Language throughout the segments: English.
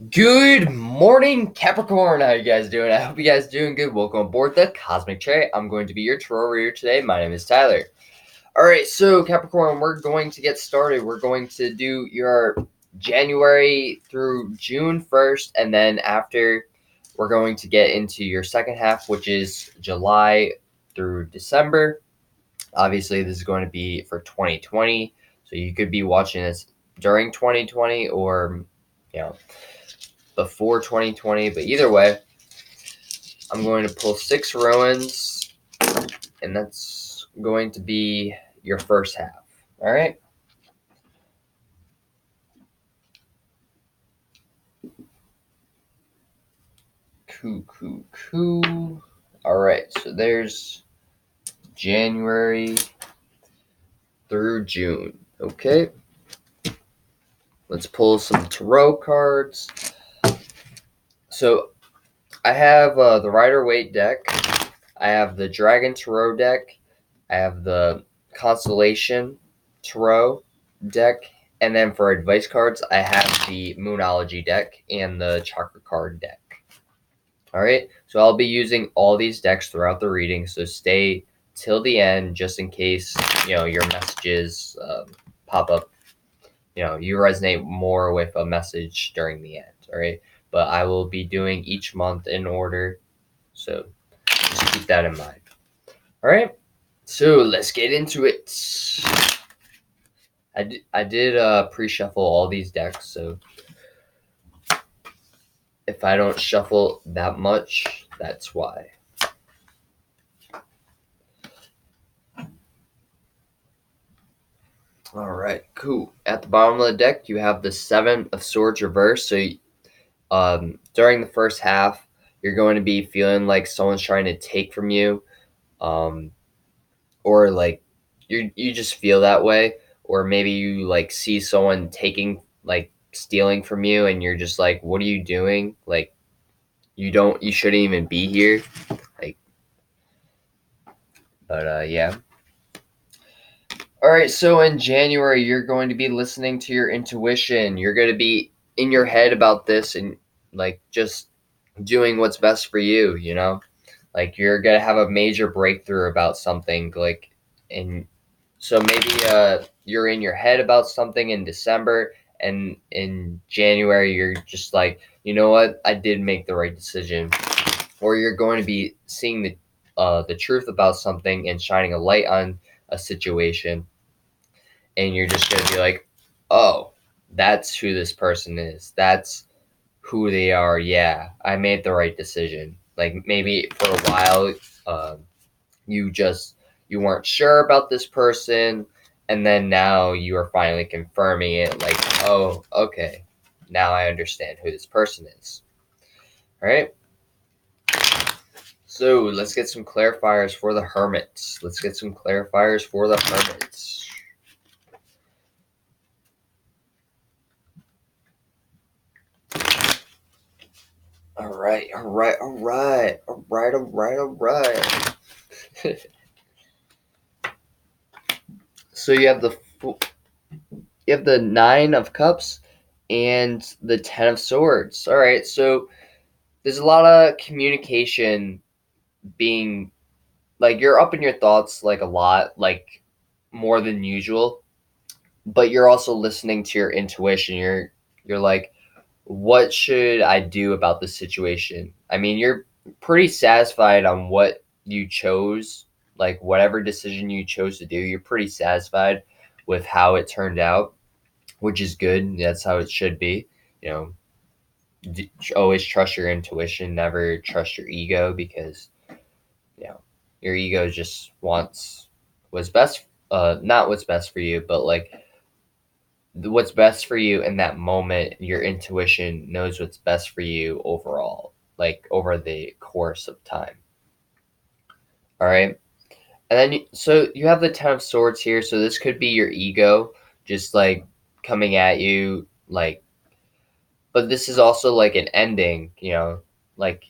Good morning, Capricorn. How you guys doing? I hope you guys doing good. Welcome aboard the Cosmic Cherry. I'm going to be your tarot reader today. My name is Tyler. All right, so Capricorn, we're going to get started. We're going to do your January through June first, and then after, we're going to get into your second half, which is July through December. Obviously, this is going to be for 2020, so you could be watching this during 2020 or, you know, before 2020, but either way, I'm going to pull 6 ruins, and that's going to be your first half. All right. Cool. All right, so there's January through June. Okay. Let's pull some tarot cards. So I have the Rider-Waite deck. I have the Dragon Tarot deck. I have the Constellation Tarot deck. And then for advice cards, I have the Moonology deck and the Chakra card deck. All right, so I'll be using all these decks throughout the reading, so stay till the end just in case, your messages pop up. You resonate more with a message during the end, all right? But I will be doing each month in order, so just keep that in mind. All right, so let's get into it. I did pre-shuffle all these decks, so if I don't shuffle that much, that's why. All right, cool. At the bottom of the deck, you have the Seven of Swords reversed. So during the first half, you're going to be feeling like someone's trying to take from you, or like you just feel that way, or maybe you like see someone stealing from you, and you're just like, what are you doing? Like you shouldn't even be here. But yeah. All right, so in January, you're going to be listening to your intuition. You're going to be in your head about this and just doing what's best for you, Like you're going to have a major breakthrough about something and so maybe you're in your head about something in December, and in January you're just like, "You know what? I did make the right decision." Or you're going to be seeing the truth about something and shining a light on a situation, and you're just going to be like, oh, that's who this person is. That's who they are. Yeah, I made the right decision. Like maybe for a while, you weren't sure about this person, and then now you are finally confirming it. Like, oh, okay, now I understand who this person is. All right. So let's get some clarifiers for the Hermits. All right. So you have the Nine of Cups and the Ten of Swords. All right. So there's a lot of communication being you're up in your thoughts a lot, more than usual, but you're also listening to your intuition. You're like, what should I do about this situation? I mean, you're pretty satisfied on what you chose, whatever decision you chose to do, you're pretty satisfied with how it turned out, which is good. That's how it should be. You know, always trust your intuition, never trust your ego, because, your ego just wants what's best, not what's best for you, but what's best for you in that moment. Your intuition knows what's best for you overall, over the course of time. All right. And then so you have the Ten of Swords here, so this could be your ego just coming at you, but this is also an ending, like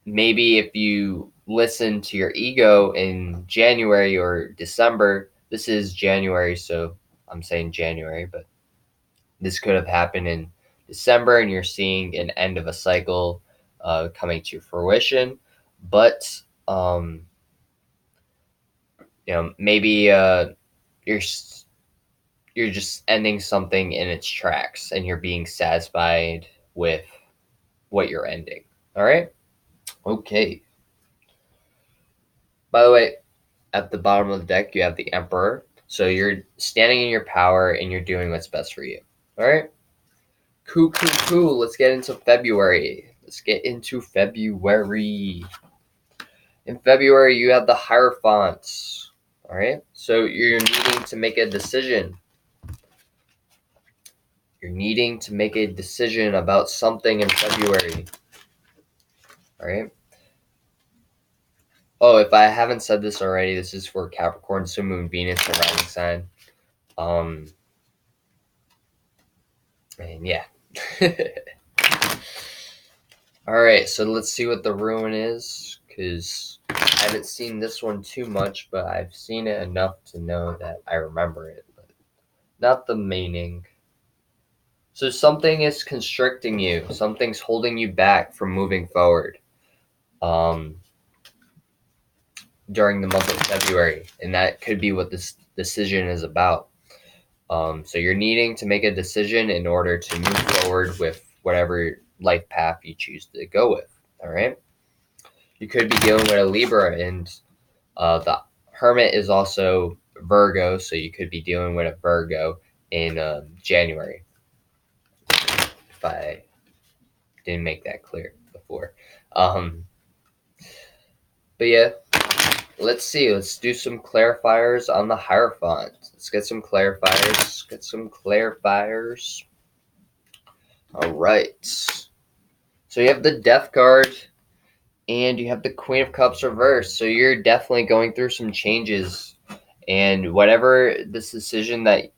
maybe if you listen to your ego in January or December. This is January, so I'm saying January, but this could have happened in December and you're seeing an end of a cycle coming to fruition. But maybe you're just ending something in its tracks and you're being satisfied with what you're ending. All right? Okay. By the way, at the bottom of the deck, you have the Emperor. So you're standing in your power and you're doing what's best for you. All right? Cool. Let's get into February. In February, you have the Hierophants. All right? So you're needing to make a decision. You're needing to make a decision about something in February. All right? Oh, if I haven't said this already, this is for Capricorn, Sun, Moon, Venus, and rising sign. And yeah. All right, so let's see what the ruin is, because I haven't seen this one too much, but I've seen it enough to know that I remember it, but not the meaning. So something is constricting you. Something's holding you back from moving forward during the month of February, and that could be what this decision is about. So you're needing to make a decision in order to move forward with whatever life path you choose to go with. All right. You could be dealing with a Libra, and the Hermit is also Virgo, so you could be dealing with a Virgo in January. If I didn't make that clear before. But yeah, let's see. Let's do some clarifiers on the Hierophant. Let's get some clarifiers. All right. So you have the Death card, and you have the Queen of Cups reversed. So you're definitely going through some changes, and whatever this decision that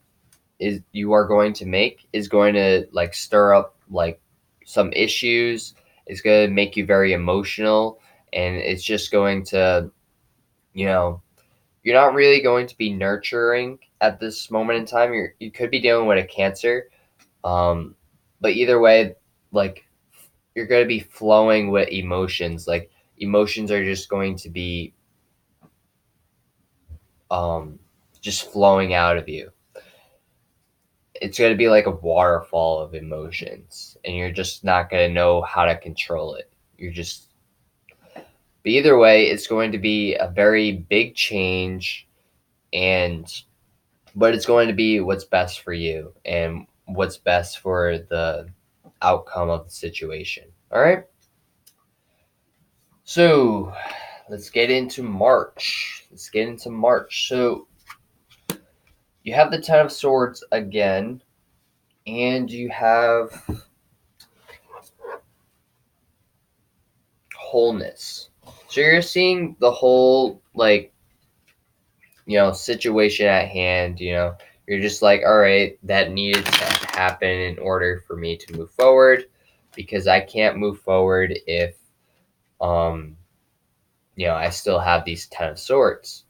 you are going to make is going to stir up some issues. It's going to make you very emotional, and it's just going to, you're not really going to be nurturing at this moment in time. You could be dealing with a Cancer, but either way, you're going to be flowing with emotions. Emotions are just going to be just flowing out of you. It's going to be like a waterfall of emotions, and you're just not going to know how to control it. But either way, it's going to be a very big change, but it's going to be what's best for you and what's best for the outcome of the situation. All right. So let's get into March. So you have the Ten of Swords again, and you have wholeness. So you're seeing the whole situation at hand. You're just like, all right, that needed to happen in order for me to move forward, because I can't move forward if I still have these Ten of Swords.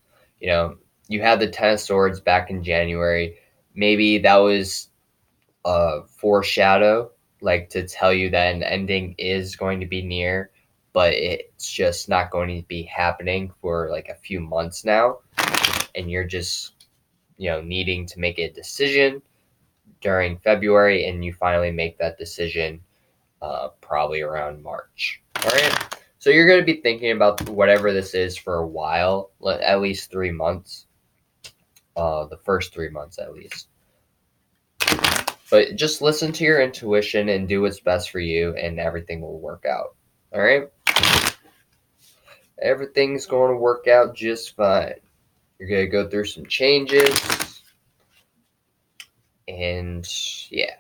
You had the Ten of Swords back in January. Maybe that was a foreshadow, to tell you that an ending is going to be near, but it's just not going to be happening for a few months now, and you're just needing to make a decision during February, and you finally make that decision probably around March. All right. So you're going to be thinking about whatever this is for a while, at least 3 months. The first 3 months at least. But just listen to your intuition and do what's best for you, and everything will work out. All right? Everything's going to work out just fine. You're going to go through some changes. And yeah.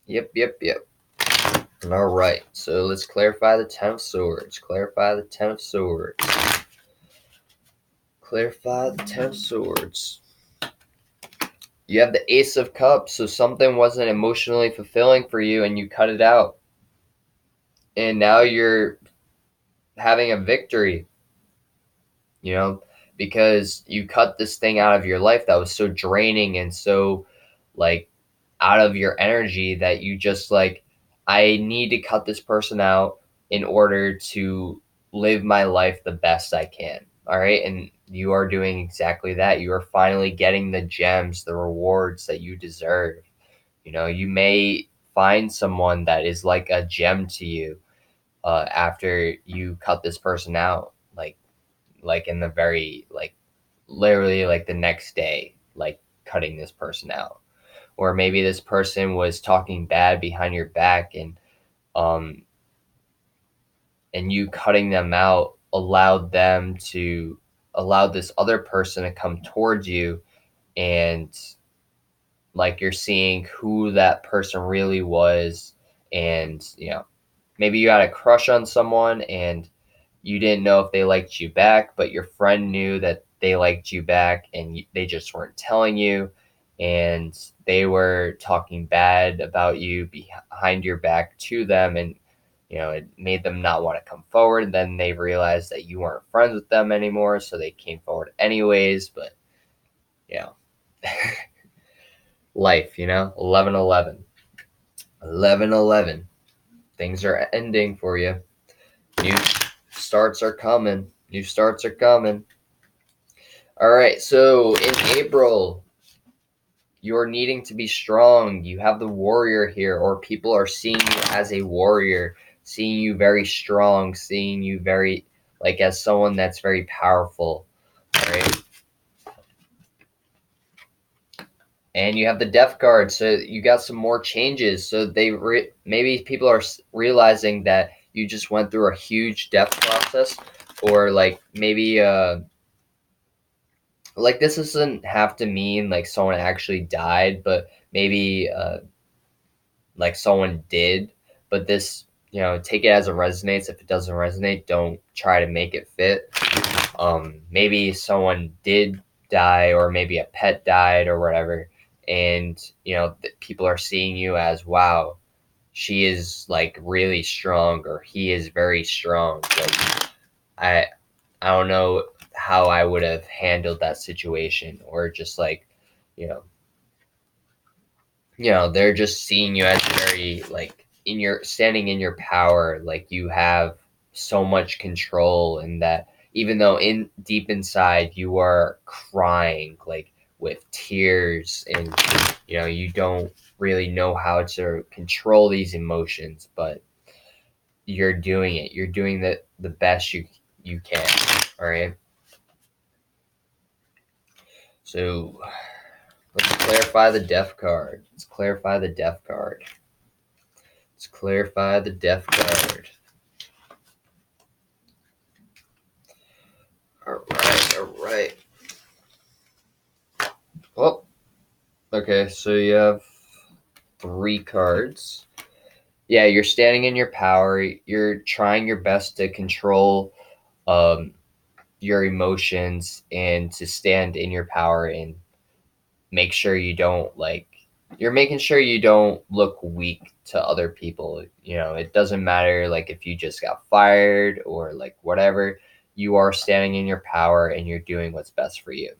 Yep. All right. So let's clarify the Ten of Swords. You have the Ace of Cups, so something wasn't emotionally fulfilling for you and you cut it out. And now you're having a victory, because you cut this thing out of your life that was so draining and so out of your energy, that you just I need to cut this person out in order to live my life the best I can. All right. And you are doing exactly that. You are finally getting the gems, the rewards that you deserve. You may find someone that is like a gem to you after you cut this person out, like in the very, like, literally, like the next day, like cutting this person out. Or maybe this person was talking bad behind your back, um and you cutting them out allowed this other person to come towards you, and like you're seeing who that person really was. And maybe you had a crush on someone and you didn't know if they liked you back, but your friend knew that they liked you back, and they just weren't telling you, and they were talking bad about you behind your back to them, and it made them not want to come forward. And then they realized that you weren't friends with them anymore, so they came forward anyways. But you know life, 11-11, 11-11, things are ending for you. New starts are coming. New starts are coming. All right, so in April, you're needing to be strong. You have the warrior here, or people are seeing you as a warrior, seeing you very strong, seeing you very, like, as someone that's very powerful. All right. And you have the death card, so you got some more changes. So maybe people are realizing that you just went through a huge death process, or like maybe like this doesn't have to mean like someone actually died, but maybe like someone did. But this, take it as it resonates. If it doesn't resonate, don't try to make it fit. Maybe someone did die, or maybe a pet died or whatever, and people are seeing you as, wow, she is like really strong, or he is very strong. Like, I don't know how I would have handled that situation, or just like, you know, they're just seeing you as very, like, standing in your power, like you have so much control, and that even though in deep inside you are crying, like with tears, and you don't really know how to control these emotions, but you're doing it. You're doing the best you can. All right. So let's clarify the death card. Let's clarify the death card. Let's clarify the death card. All right. Well, okay, so you have 3 cards. Yeah, you're standing in your power. You're trying your best to control um, your emotions, and to stand in your power, and make sure you don't, like, you're making sure you don't look weak to other people. It doesn't matter, like, if you just got fired or like whatever. You are standing in your power, and you're doing what's best for you.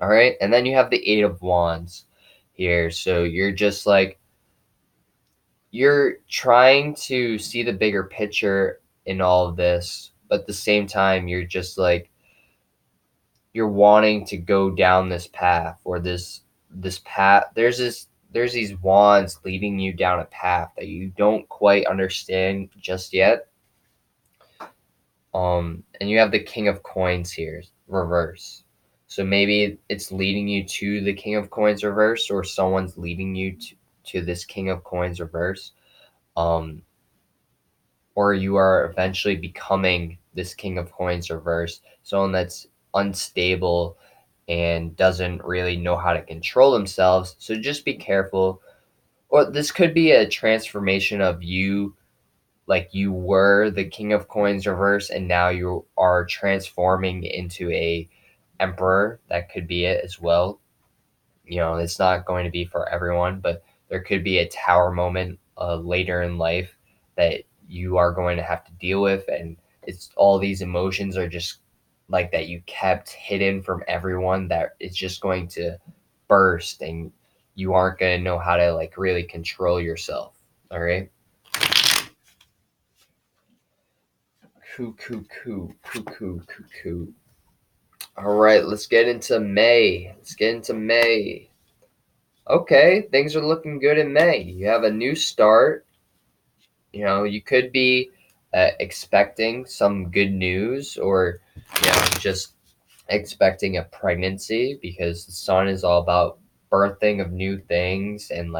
All right. And then you have the 8 of Wands here. So you're just like, you're trying to see the bigger picture in all of this, but at the same time, you're just like, you're wanting to go down this path, or this path. There's these wands leading you down a path that you don't quite understand just yet. And you have the King of Coins here, reverse. So maybe it's leading you to the King of Coins reverse, or someone's leading you to this King of Coins reverse. Um, or you are eventually becoming this King of Coins reverse, someone that's unstable and doesn't really know how to control themselves. So just be careful. Or this could be a transformation of you, like you were the King of Coins reverse, and now you are transforming into a emperor. That could be it as well. It's not going to be for everyone, but there could be a tower moment later in life that you are going to have to deal with, and it's all these emotions are just like that you kept hidden from everyone, that it's just going to burst, and you aren't going to know how to, like, really control yourself. All right. Cuckoo. All right, let's get into May. Okay, things are looking good in May. You have a new start. You could be expecting some good news, or just expecting a pregnancy, because the sun is all about birthing of new things, and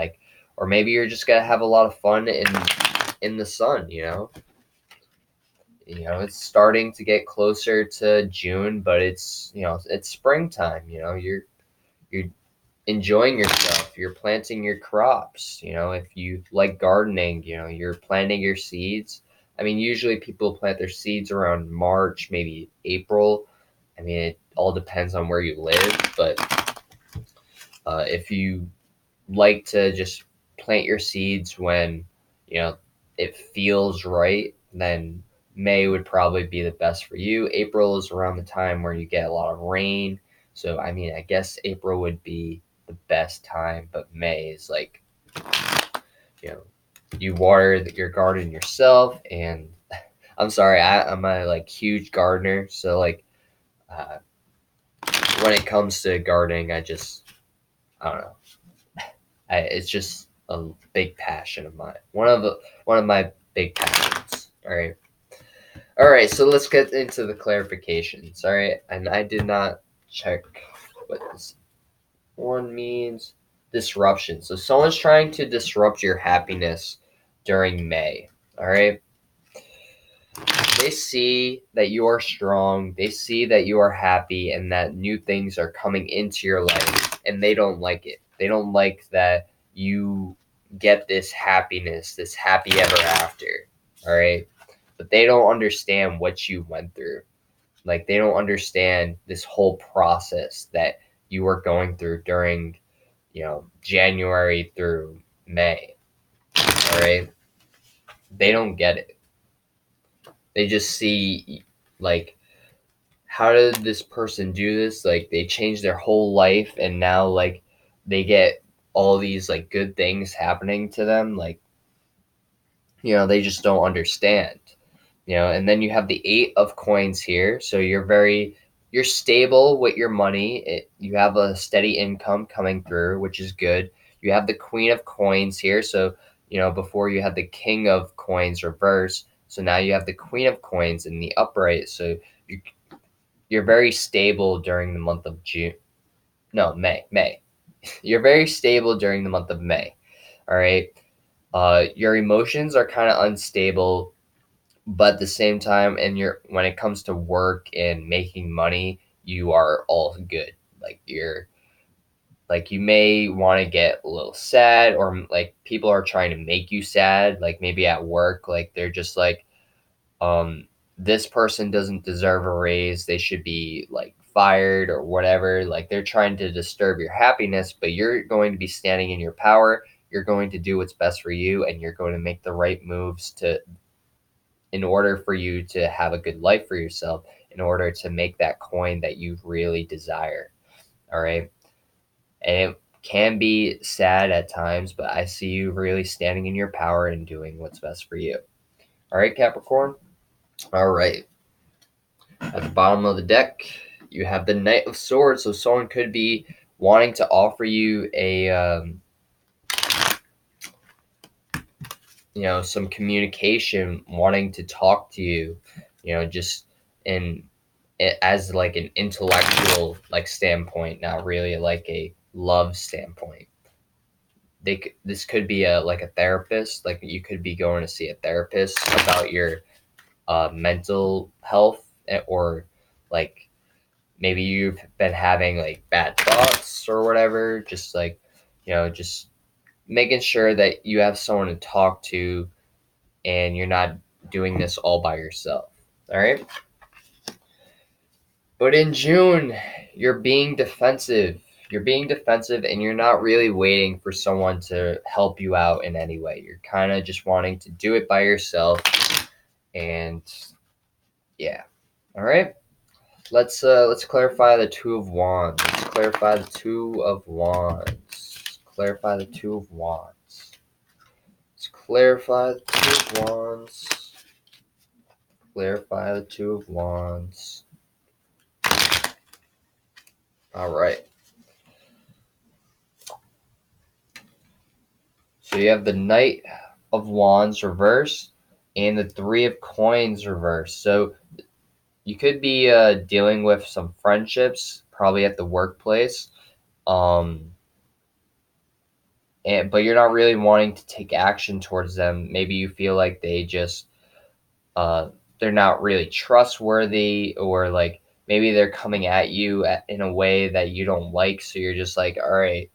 or maybe you're just gonna have a lot of fun in the sun. It's starting to get closer to June, but it's springtime. You're enjoying yourself. You're planting your crops. If you like gardening, you're planting your seeds. I mean, usually people plant their seeds around March, maybe April. I mean, it all depends on where you live, but if you like to just plant your seeds when it feels right, then May would probably be the best for you. April is around the time where you get a lot of rain, so I mean, I guess April would be the best time, but May is you know you water your garden yourself. And I'm sorry, I'm a huge gardener, so uh, when it comes to gardening, I don't know. It's just a big passion of mine. One of my big passions. All right. So let's get into the clarifications. All right, and I did not check what this one means. Disruption. So someone's trying to disrupt your happiness during May. All right. They see that you are strong. They see that you are happy, and that new things are coming into your life, and they don't like it. They don't like that you get this happiness, this happy ever after. All right. But they don't understand what you went through. They don't understand this whole process that you were going through during, January through May. All right. They don't get it. They just see, like, how did this person do this? They changed their whole life, and now they get all these good things happening to them. They just don't understand. And then you have the 8 of coins here, so you're stable with your money. You have a steady income coming through, which is good. You have the Queen of Coins here, so before you had the King of Coins reverse, so now you have the Queen of Coins in the upright. So you you're very stable during the month of June. No, May. You're very stable during the month of May. All right. Your emotions are kind of unstable, but at the same time, and when it comes to work and making money, you are all good. You may want to get a little sad, or people are trying to make you sad. Maybe at work, they're just um this person doesn't deserve a raise, they should be fired or whatever. They're trying to disturb your happiness, but you're going to be standing in your power. You're going to do what's best for you, and you're going to make the right moves in order for you to have a good life for yourself, in order to make that coin that you really desire. All right. And it can be sad at times, but I see you really standing in your power and doing what's best for you. All right, Capricorn. All right. At the bottom of the deck, you have the Knight of Swords. So someone could be wanting to offer you some communication, wanting to talk to you, just in as an intellectual standpoint, not really a love standpoint. This could be a therapist. You could be going to see a therapist about your mental health, or like maybe you've been having bad thoughts or whatever. Just just making sure that you have someone to talk to, and you're not doing this all by yourself. All right. But in June, you're being defensive. You're being defensive, and you're not really waiting for someone to help you out in any way. You're kind of just wanting to do it by yourself. And yeah. All right. Let's clarify the Two of Wands. Let's clarify the Two of Wands. Let's clarify the Two of Wands. Let's clarify the Two of Wands. Clarify the Two of Wands. All right. So you have the Knight of Wands reversed and the Three of Coins reversed. So you could be dealing with some friendships, probably at the workplace, but you're not really wanting to take action towards them. Maybe you feel like they just they're not really trustworthy, or like maybe they're coming at you in a way that you don't like. So you're just like, all right,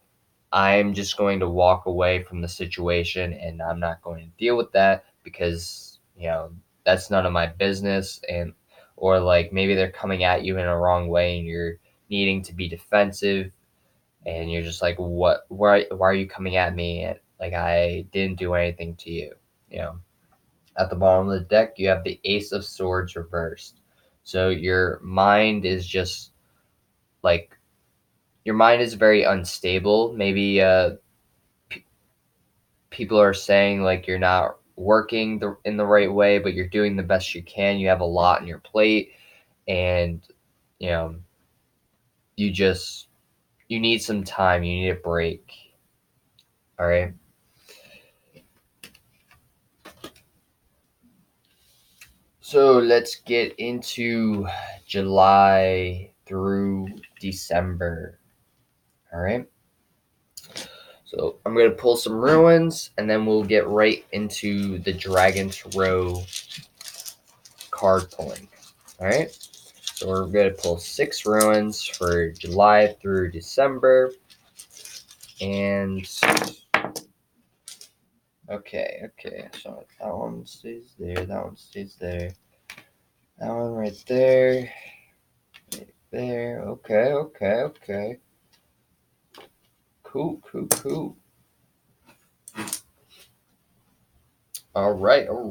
I'm just going to walk away from the situation and I'm not going to deal with that because, that's none of my business. And, or like maybe they're coming at you in a wrong way and you're needing to be defensive and you're just like, why are you coming at me? And, like, I didn't do anything to you, you know. At the bottom of the deck, you have the Ace of Swords reversed. So your mind is just like, your mind is very unstable. Maybe people are saying like you're not working in the right way, but you're doing the best you can. You have a lot on your plate, and you know you just you need some time. You need a break. All right. So let's get into July through December. All right. So I'm going to pull some ruins and then we'll get right into the Dragon Tarot card pulling. All right. So we're going to pull 6 ruins for July through December. And okay. So that one stays there. That one stays there. That one right there. Right there. Okay. Cool. All right. All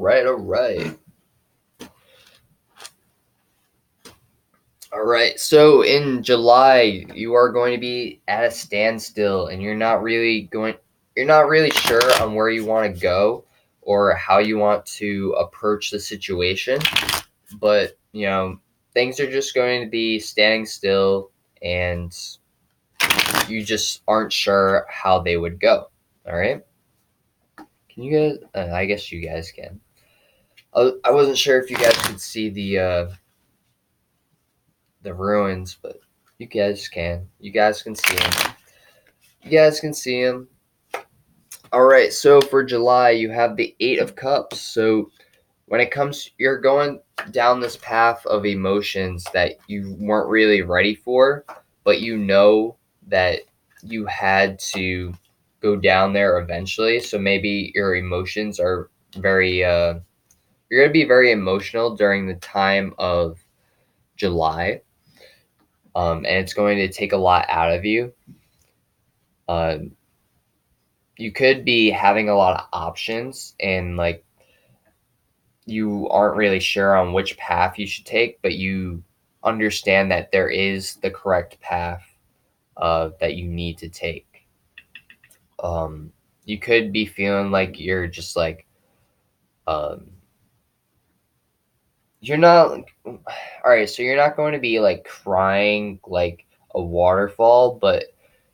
right. So in July, you are going to be at a standstill and you're not really sure on where you want to go or how you want to approach the situation. But, things are just going to be standing still and you just aren't sure how they would go. All right? Can you guys I guess you guys can. I wasn't sure if you guys could see the ruins, but you guys can. You guys can see them. All right, so for July, you have the 8 of Cups. So when it comes, you're going down this path of emotions that you weren't really ready for, but you know that you had to go down there eventually. So maybe your emotions are you're going to be very emotional during the time of July. And it's going to take a lot out of you. You could be having a lot of options and like you aren't really sure on which path you should take, but you understand that there is the correct path that you need to take. You could be feeling like you're just like um, you're not all right. So you're not going to be like crying like a waterfall, but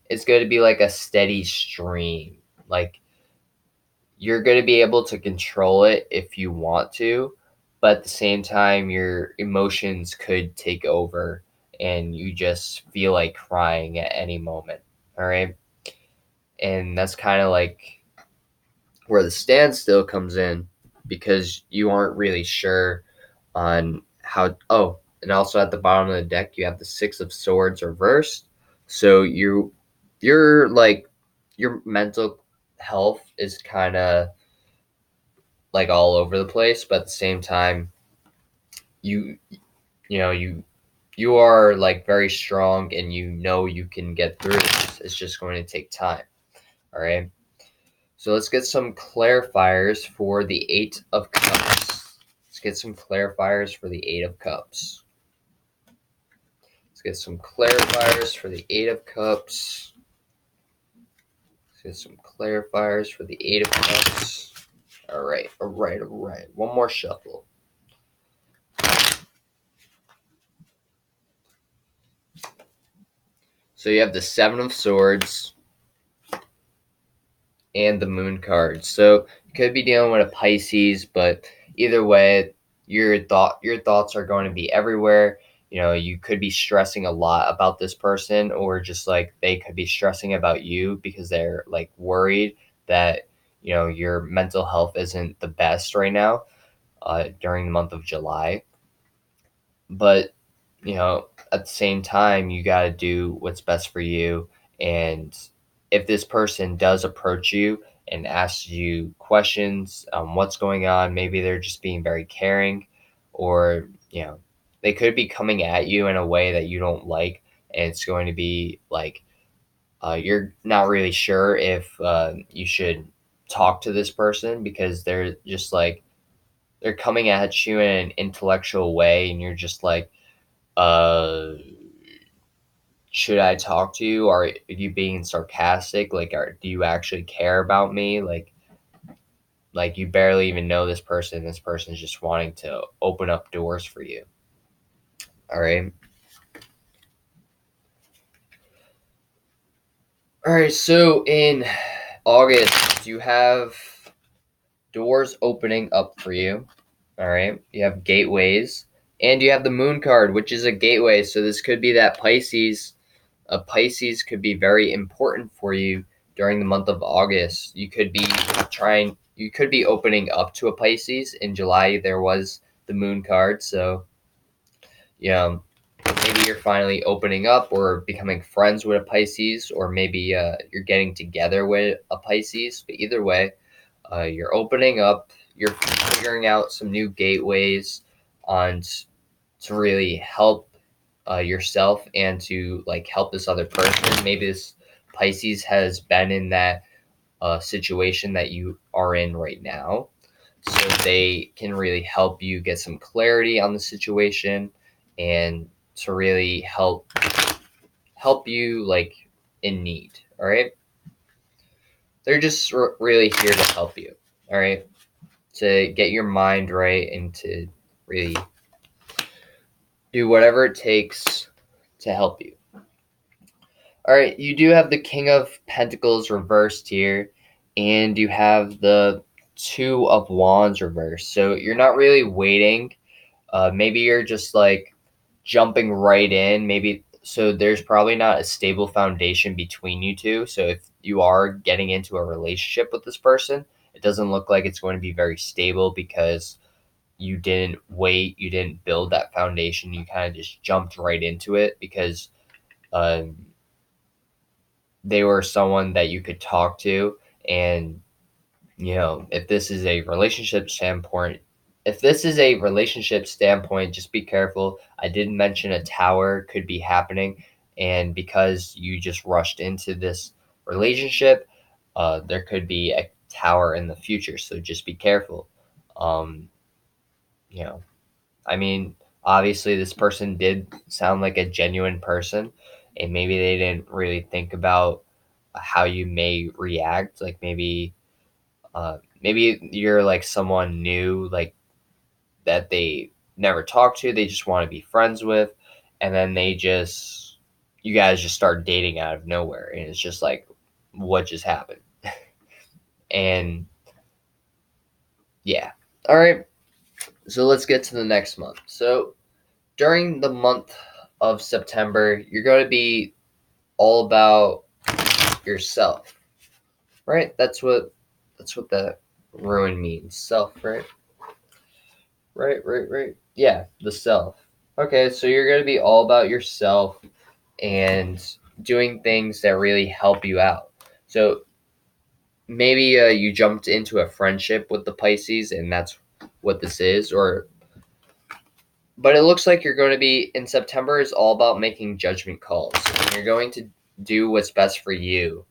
it's going to be like a steady stream. Like you're going to be able to control it if you want to, but at the same time, your emotions could take over and you just feel like crying at any moment. All right. And that's kind of like where the standstill comes in because you aren't really sure on how. Oh, and also at the bottom of the deck, you have the 6 of Swords reversed. So you're like, your mental health is kind of like all over the place, but at the same time, you you know you are like very strong and you can get through this. It's just going to take time. All right. So let's get some clarifiers for the 8 of Cups. Let's get some clarifiers for the 8 of Cups. Let's get some clarifiers for the 8 of Cups. Let's get some clarifiers for the 8 of Cups. All right. One more shuffle. So you have the Seven of Swords and the Moon card. So you could be dealing with a Pisces, but either way, your thoughts are going to be everywhere. You could be stressing a lot about this person, or just like they could be stressing about you because they're like worried that your mental health isn't the best right now during the month of July. But at the same time, you got to do what's best for you. And if this person does approach you and asks you questions, what's going on, maybe they're just being very caring, or they could be coming at you in a way that you don't like, and it's going to be like you're not really sure if you should talk to this person, because they're just like they're coming at you in an intellectual way, and you're just like, uh, should I talk to you? Are you being sarcastic? Like, do you actually care about me? Like you barely even know this person. This person's just wanting to open up doors for you. All right. All right. So in August, you have doors opening up for you. All right. You have gateways, and you have the Moon card, which is a gateway. So this could be that Pisces. A Pisces could be very important for you during the month of August. You could be opening up to a Pisces. In July, there was the Moon card. So, you know, maybe you're finally opening up or becoming friends with a Pisces, or maybe you're getting together with a Pisces. But either way, you're opening up, you're figuring out some new gateways on to really help yourself and to like help this other person. Maybe this Pisces has been in that situation that you are in right now, so they can really help you get some clarity on the situation, and to really help you like in need. All right, they're just really here to help you. All right, to get your mind right and to really do whatever it takes to help you. All right, you do have the King of Pentacles reversed here, and you have the Two of Wands reversed. So you're not really waiting. Maybe you're just like jumping right in. Maybe so. There's probably not a stable foundation between you two. So if you are getting into a relationship with this person, it doesn't look like it's going to be very stable, because you didn't wait. You didn't build that foundation. You kind of just jumped right into it because. Um, they were someone that you could talk to. And if this is a relationship standpoint, just be careful. I did mention a tower could be happening, and because you just rushed into this relationship, there could be a tower in the future, so just be careful. um you know I mean, obviously, this person did sound like a genuine person, and maybe they didn't really think about how you may react. Like maybe you're like someone new, like that they never talked to. They just want to be friends with, and then you guys just start dating out of nowhere, and it's just like, what just happened? And yeah, all right. So let's get to the next month. So during the month of September, you're going to be all about yourself, right? That's what that ruin means. Self, right? Right. Yeah, the self. Okay, so you're going to be all about yourself and doing things that really help you out. So maybe you jumped into a friendship with the Pisces, and that's what this is, or but it looks like you're going to be in September is all about making judgment calls. And you're going to do what's best for you,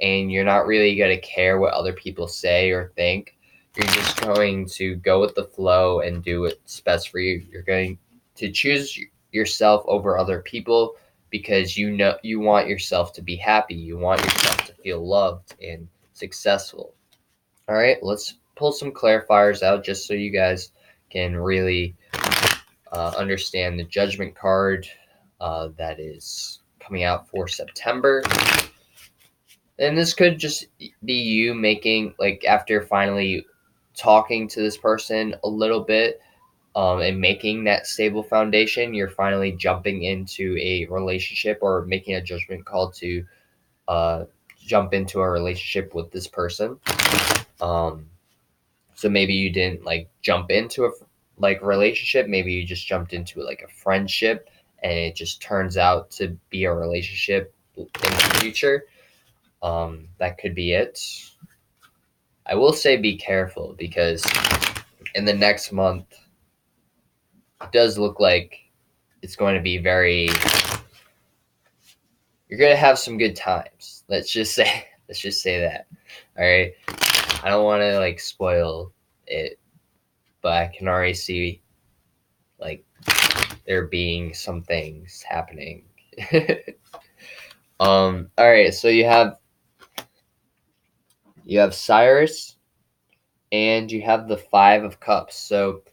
and you're not really going to care what other people say or think. You're just going to go with the flow and do what's best for you. You're going to choose yourself over other people, because you want yourself to be happy. You want yourself to feel loved and successful. All right, let's pull some clarifiers out just so you guys can really understand the judgment card that is coming out for September. And this could just be you making, like, after finally talking to this person a little bit and making that stable foundation, you're finally jumping into a relationship or making a judgment call to jump into a relationship with this person. So maybe you didn't like jump into a relationship. Maybe you just jumped into like a friendship, and it just turns out to be a relationship in the future. That could be it. I will say be careful, because in the next month, it does look like it's going to be you're going to have some good times. Let's just say that. All right. I don't want to like spoil it, but I can already see like there being some things happening. All right, so you have Cyrus, and you have the Five of Cups. So,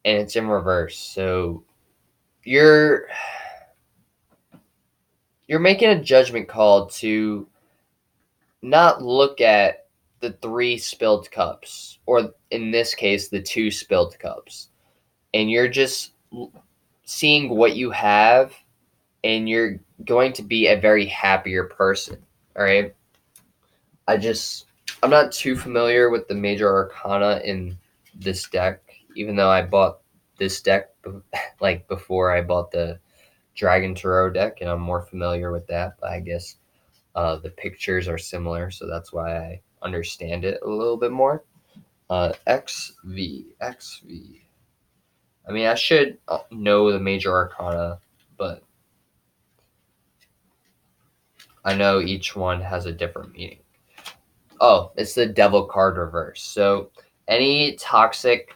and it's in reverse. So you're making a judgment call to not look at the three spilled cups, or in this case, the two spilled cups, and you're just seeing what you have, and you're going to be a very happier person. All right. I'm not too familiar with the major arcana in this deck, even though I bought this deck like before I bought the Dragon Tarot deck, and I'm more familiar with that. But I guess the pictures are similar, so that's why I understand it a little bit more. XV. I mean, I should know the major arcana, but I know each one has a different meaning. Oh, it's the Devil card reverse. So any toxic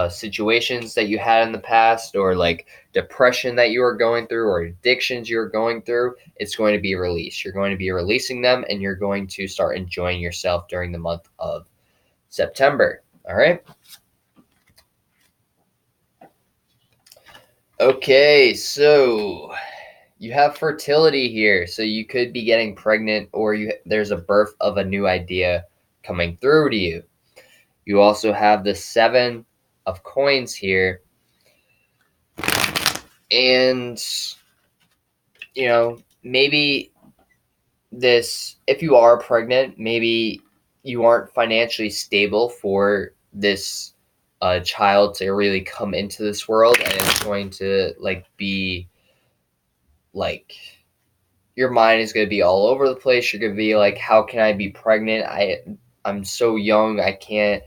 situations that you had in the past, or like depression that you were going through, or addictions you were going through, it's going to be released. You're going to be releasing them, and you're going to start enjoying yourself during the month of September. All right. Okay, so you have fertility here. So you could be getting pregnant, or there's a birth of a new idea coming through to you. You also have the Seven of Coins here. And, maybe if you are pregnant, maybe you aren't financially stable for this child to really come into this world, and it's going to be your mind is going to be all over the place. You're going to be like, how can I be pregnant? I'm so young. I can't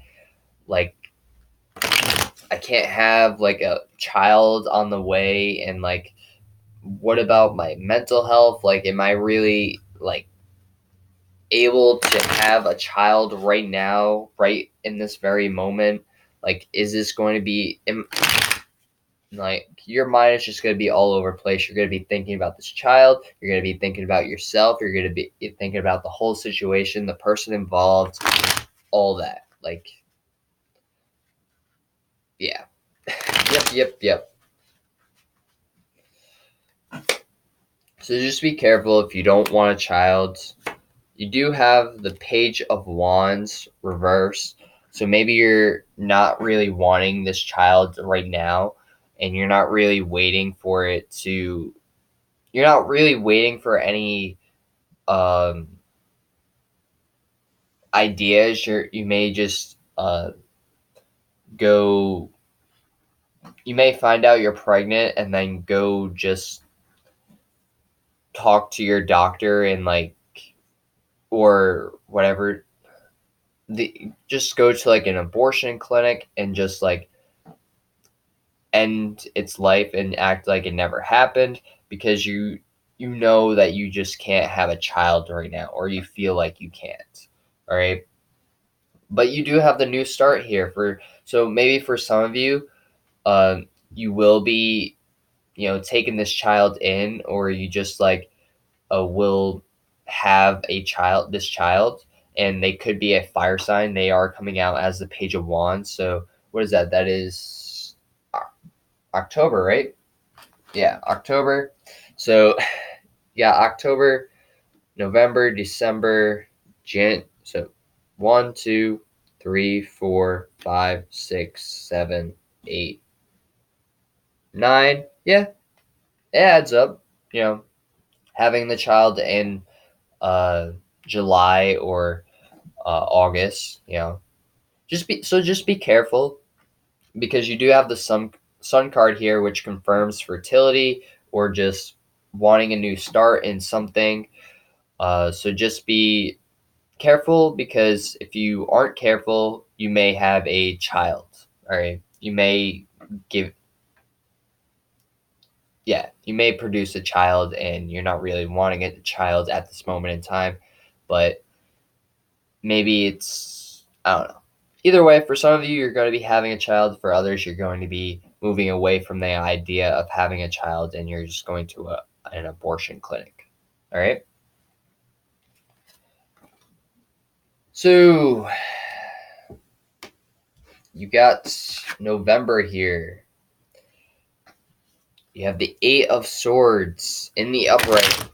have a child on the way. And what about my mental health? Am I really able to have a child right now, right in this very moment? Is this going to be your mind is just going to be all over the place. You're going to be thinking about this child. You're going to be thinking about yourself. You're going to be thinking about the whole situation, the person involved, all that. Yeah. Yep. So just be careful if you don't want a child. You do have the Page of Wands reverse. So maybe you're not really wanting this child right now, and you're not really waiting for you're not really waiting for any ideas. You may just go. You may find out you're pregnant, and then go just talk to your doctor, and or whatever. Just go to an abortion clinic, and just end its life and act like it never happened, because you know that you just can't have a child right now, or you feel like you can't. All right. But you do have the new start here. So maybe for some of you, you will be taking this child in, or you just will have this child, and they could be a fire sign. They are coming out as the Page of Wands. So what is that? That is October, right? Yeah, October. So yeah, October, November, December, so 1, 2, 3, 4, 5, 6, 7, 8, 9. Yeah, it adds up. You know, having the child in uh July or August, just be careful, because you do have the sun card here, which confirms fertility or just wanting a new start in something. So just be careful, because if you aren't careful, you may have a child. All right, give you may produce a child, and you're not really wanting a child at this moment in time, but maybe it's, I don't know. Either way, for some of you, you're going to be having a child. For others, you're going to be moving away from the idea of having a child, and you're just going to an abortion clinic. All right. So you got November here. You have the Eight of Swords in the upright.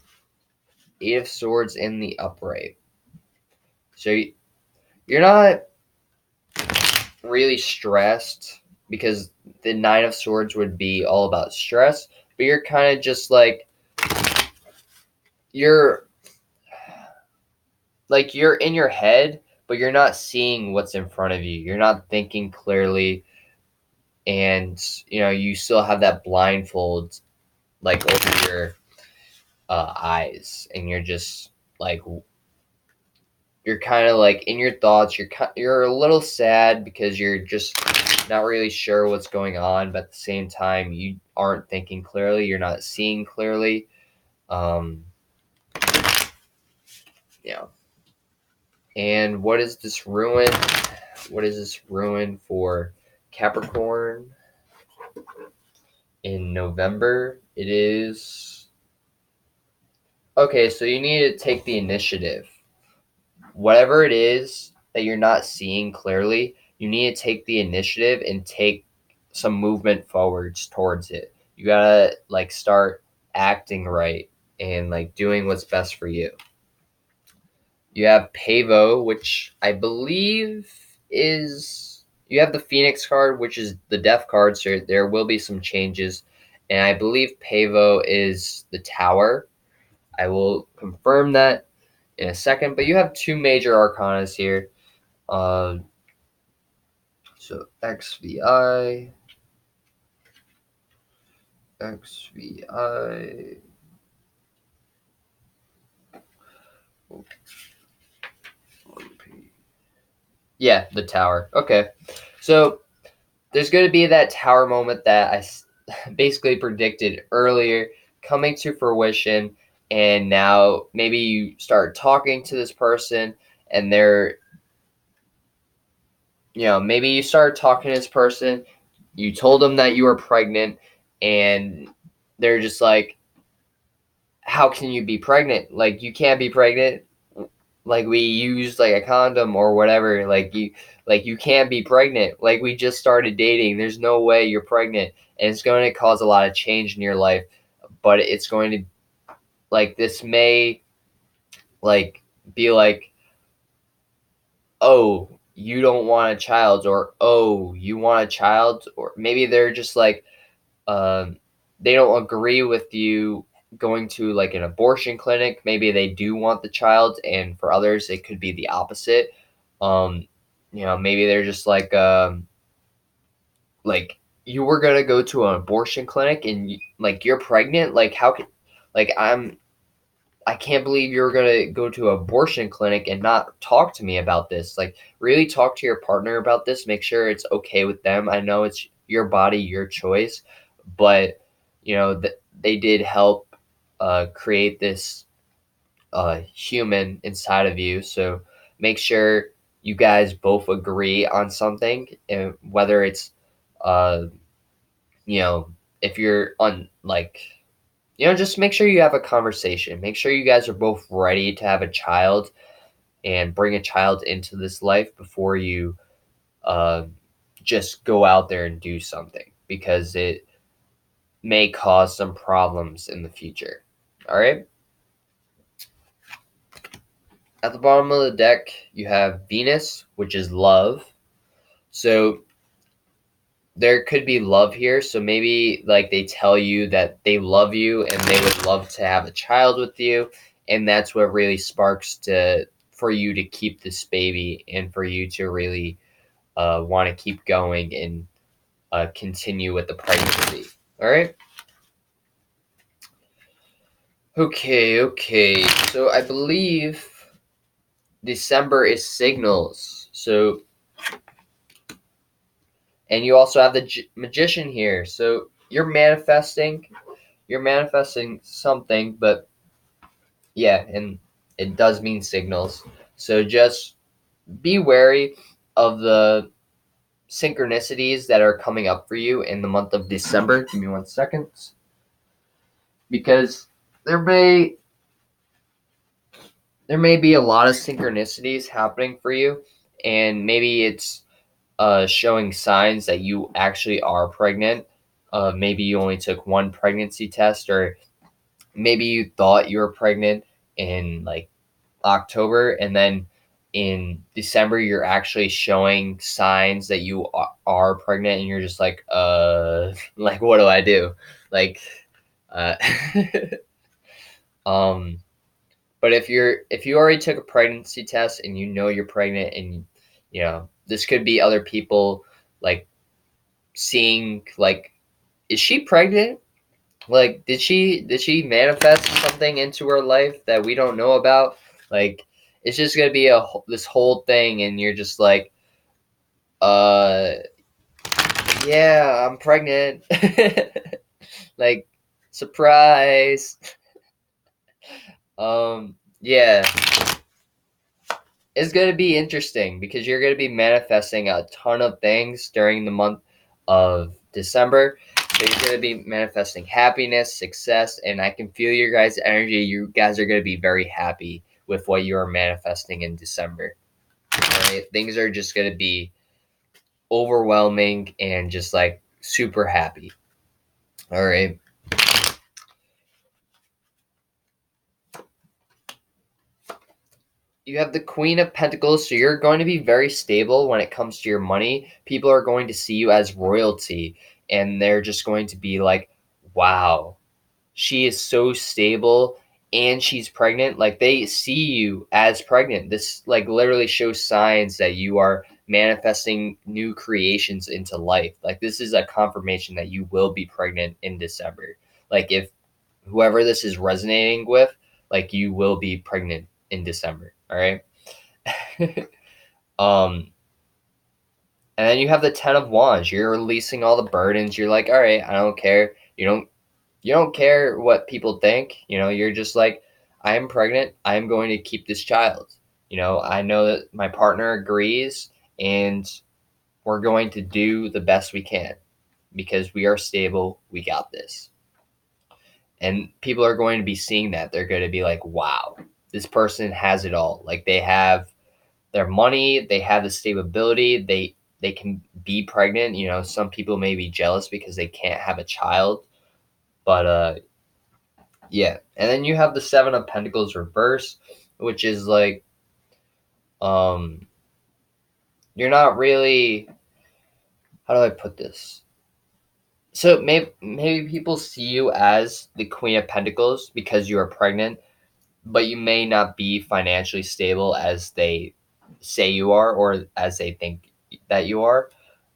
Eight of Swords in the upright. So you're not really stressed, because the Nine of Swords would be all about stress, but you're kind of just you're you're in your head, but you're not seeing what's in front of you. You're not thinking clearly, and you still have that blindfold over your eyes, and you're just you're kind of in your thoughts. You're a little sad, because you're just not really sure what's going on, but at the same time, you aren't thinking clearly. You're not seeing clearly. Um, yeah. And what is this ruin? What is this ruin for Capricorn in November? It is okay. So you need to take the initiative. Whatever it is that you're not seeing clearly, you need to take the initiative and take some movement forwards towards it. You gotta start acting right, and doing what's best for you. You have Pavo, which I believe is, you have the Phoenix card, which is the death card, so there will be some changes. And I believe Pavo is the Tower. I will confirm that in a second, but you have two major arcanas here. So XVI. Yeah, the Tower. Okay. So there's going to be that Tower moment that I basically predicted earlier coming to fruition, and now maybe you start talking to this person, and maybe you start talking to this person, you told them that you were pregnant, and they're just like, how can you be pregnant? You can't be pregnant. We used a condom or whatever. You can't be pregnant. We just started dating. There's no way you're pregnant. And it's going to cause a lot of change in your life, but it's going to this may be oh, you don't want a child, or oh, you want a child, or maybe they're just um they don't agree with you going to an abortion clinic. Maybe they do want the child, and for others it could be the opposite. Maybe they're just you were gonna go to an abortion clinic, and you're pregnant. How could I can't believe you're gonna go to an abortion clinic and not talk to me about this. Really talk to your partner about this. Make sure it's okay with them. I know it's your body, your choice, but they did help create this human inside of you. So make sure you guys both agree on something, and whether it's uh, you know, if you're on just make sure you have a conversation. Make sure you guys are both ready to have a child. and bring a child into this life before you just go out there and do something, because it may cause some problems in the future. All right. At the bottom of the deck, you have Venus, which is love. So there could be love here. So maybe like they tell you that they love you and they would love to have a child with you, and that's what really sparks to for you to keep this baby and for you to really want to keep going and continue with the pregnancy. All right. Okay. So I believe December is signals. So, and you also have the magician here. So you're manifesting something, but yeah, and it does mean signals. So just be wary of the synchronicities that are coming up for you in the month of December. Give me 1 second. Because there may there may be a lot of synchronicities happening for you, and maybe it's showing signs that you actually are pregnant. Maybe you only took one pregnancy test, or maybe you thought you were pregnant in like October, and then in December you're actually showing signs that you are pregnant, and you're just like, like what do I do? Like, uh, um, but if you already took a pregnancy test and you know you're pregnant, and this could be other people like seeing like, is she pregnant? Like, did she manifest something into her life that we don't know about? Like, it's just gonna be this whole thing, and you're just like, uh, yeah, I'm pregnant. Like, surprise. Yeah, it's gonna be interesting because you're gonna be manifesting a ton of things during the month of December. So you're gonna be manifesting happiness, success, and I can feel your guys' energy. You guys are gonna be very happy with what you are manifesting in December. All right, things are just gonna be overwhelming and just like super happy. All right. You have the Queen of Pentacles, so you're going to be very stable when it comes to your money. People are going to see you as royalty, and they're just going to be like, wow, she is so stable and she's pregnant. Like, they see you as pregnant. This like literally shows signs that you are manifesting new creations into life. Like, this is a confirmation that you will be pregnant in December. Like, if whoever this is resonating with, like, you will be pregnant in December. All right. um and then you have the 10 of Wands. You're releasing all the burdens. You're like, all right, I don't care. You don't care what people think. You're just like, I am pregnant. I am going to keep this child. I know that my partner agrees, and we're going to do the best we can because we are stable. We got this. And people are going to be seeing that. They're going to be like, wow, this person has it all. Like, they have their money, they have the stability, they can be pregnant. Some people may be jealous because they can't have a child, but yeah. And then you have the 7 of Pentacles reverse, which is like, um you're not really, how do I put this? So maybe people see you as the Queen of Pentacles because you are pregnant, but you may not be financially stable as they say you are, or as they think that you are.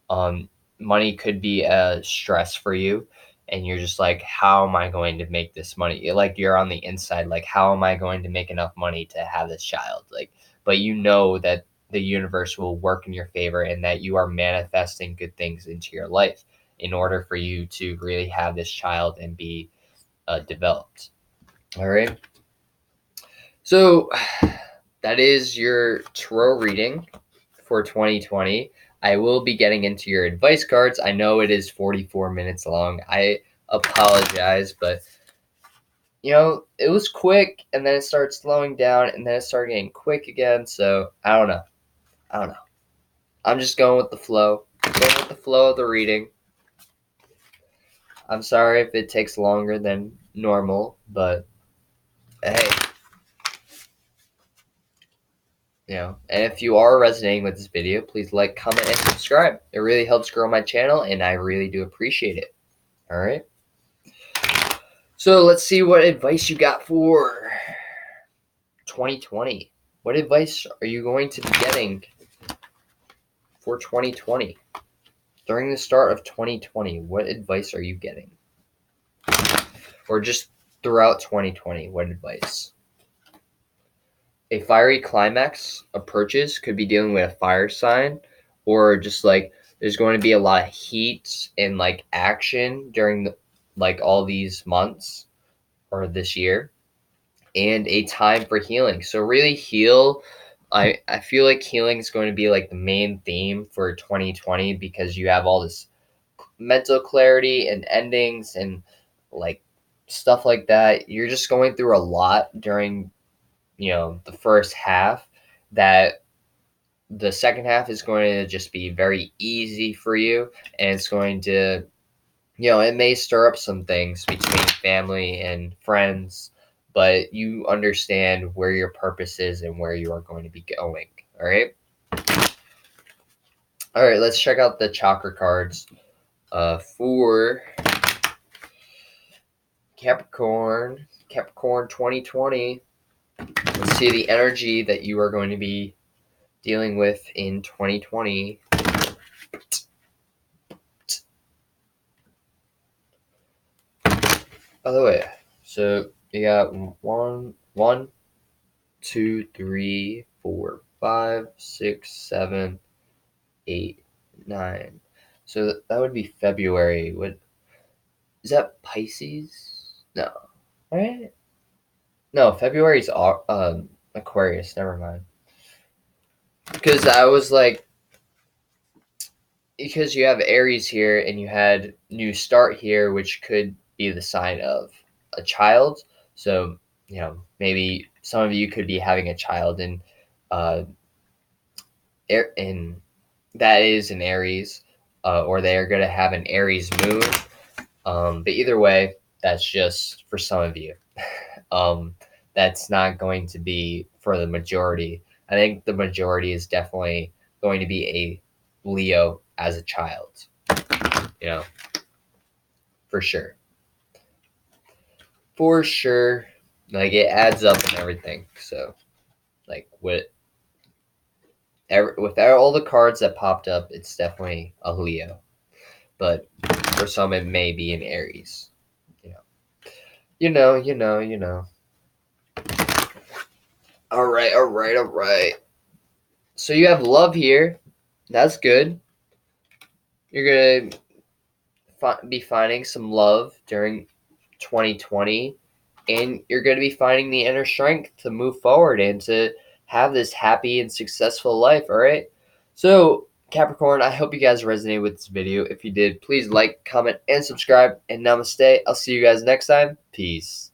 um, Money could be a stress for you, and you're just like, how am I going to make this money? Like, you're on the inside, like, how am I going to make enough money to have this child? Like, but you know that the universe will work in your favor, and that you are manifesting good things into your life in order for you to really have this child and be developed. All right. So that is your tarot reading for 2020. I will be getting into your advice cards. I know it is 44 minutes long. I apologize, but it was quick, and then it started slowing down, and then it started getting quick again. So I don't know. I don't know. I'm just going with the flow. Going with the flow of the reading. I'm sorry if it takes longer than normal, but hey, and if you are resonating with this video, please like, comment, and subscribe. It really helps grow my channel, and I really do appreciate it. All right. So let's see what advice you got for 2020. What advice are you going to be getting for 2020? During the start of 2020, what advice are you getting? Or just throughout 2020, what advice? A fiery climax approaches, could be dealing with a fire sign, or just like there's going to be a lot of heat and like action during all these months or this year, and a time for healing. So really heal. I feel like healing is going to be like the main theme for 2020, because you have all this mental clarity and endings and like stuff like that. You're just going through a lot during the first half, that the second half is going to just be very easy for you, and it's going to it may stir up some things between family and friends, but you understand where your purpose is and where you are going to be going. All right, let's check out the chakra cards for Capricorn 2020. Let's see the energy that you are going to be dealing with in 2020. By the way, so you got 1, 2, 3, 4, 5, 6, 7, 8, 9. So that would be February. Is that Pisces? No, right? No, February's Aquarius. Never mind. Because I was like, because you have Aries here and you had new start here, which could be the sign of a child. So maybe some of you could be having a child uh, in that is an Aries, or they are going to have an Aries moon. But either way, that's just for some of you. That's not going to be for the majority. I think the majority is definitely going to be a Leo as a child, for sure. For sure. Like, it adds up and everything. So, like, with all the cards that popped up, it's definitely a Leo. But for some, it may be an Aries. You know. All right. So you have love here. That's good. You're going to be finding some love during 2020, and you're going to be finding the inner strength to move forward and to have this happy and successful life. All right. So Capricorn, I hope you guys resonated with this video. If you did, please like, comment, and subscribe. And namaste. I'll see you guys next time. Peace.